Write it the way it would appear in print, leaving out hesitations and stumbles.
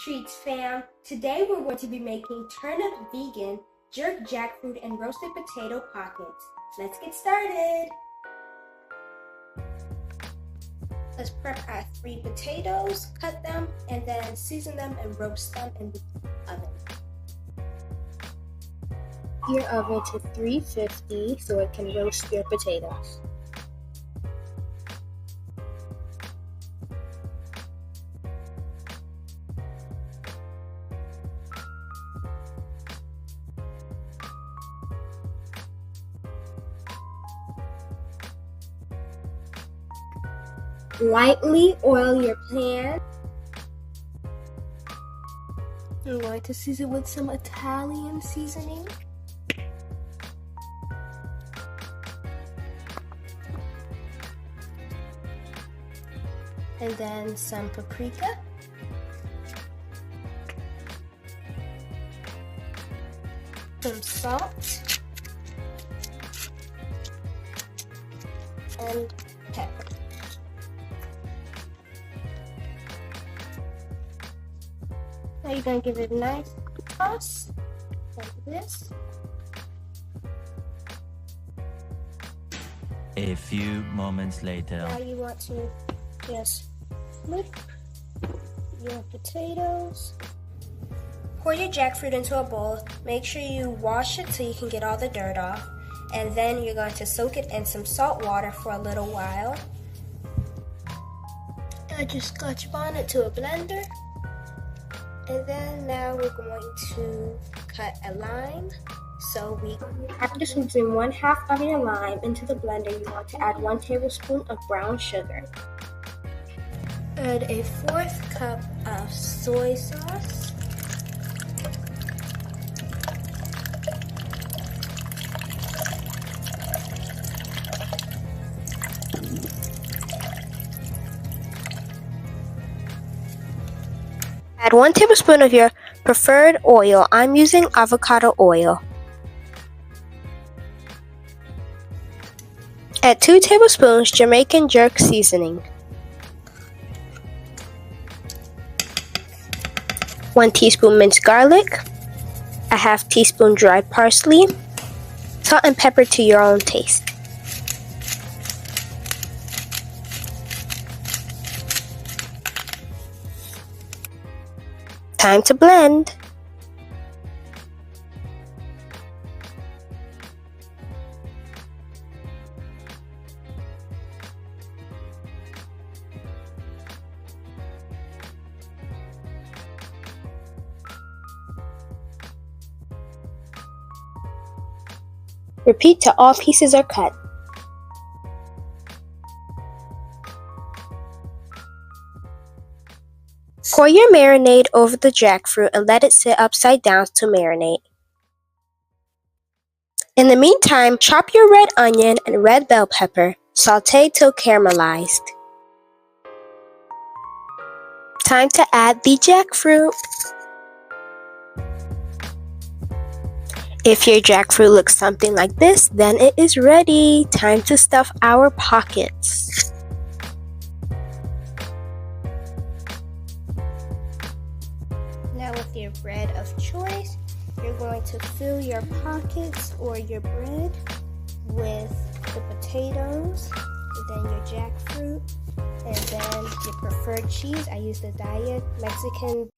Treats fam! Today we're going to be making turnip vegan, jerk jackfruit, and roasted potato pockets. Let's get started! Let's prep our 3 potatoes, cut them, and then season them and roast them in the oven. Your oven to 350 so it can roast your potatoes. Lightly oil your pan. I'm going to season with some Italian seasoning. And then some paprika. Some salt. And pepper. Now you're going to give it a nice toss, like this. A few moments later. Now you want to just flip your potatoes. Pour your jackfruit into a bowl. Make sure you wash it so you can get all the dirt off. And then you're going to soak it in some salt water for a little while. I just scotch bond it to a blender. And then now we're going to cut a lime. So after squeezing 1/2 of your lime into the blender, you want to add 1 tablespoon of brown sugar. Add a 1/4 cup of soy sauce. Add 1 tablespoon of your preferred oil. I'm using avocado oil. Add 2 tablespoons Jamaican jerk seasoning. 1 teaspoon minced garlic. A 1/2 teaspoon dried parsley. Salt and pepper to your own taste. Time to blend. Repeat till all pieces are cut. Pour your marinade over the jackfruit and let it sit upside down to marinate. In the meantime, chop your red onion and red bell pepper. Sauté till caramelized. Time to add the jackfruit. If your jackfruit looks something like this, then it is ready. Time to stuff our pockets. Now with your bread of choice, you're going to fill your pockets or your bread with the potatoes, and then your jackfruit, and then your preferred cheese. I use the diet Mexican.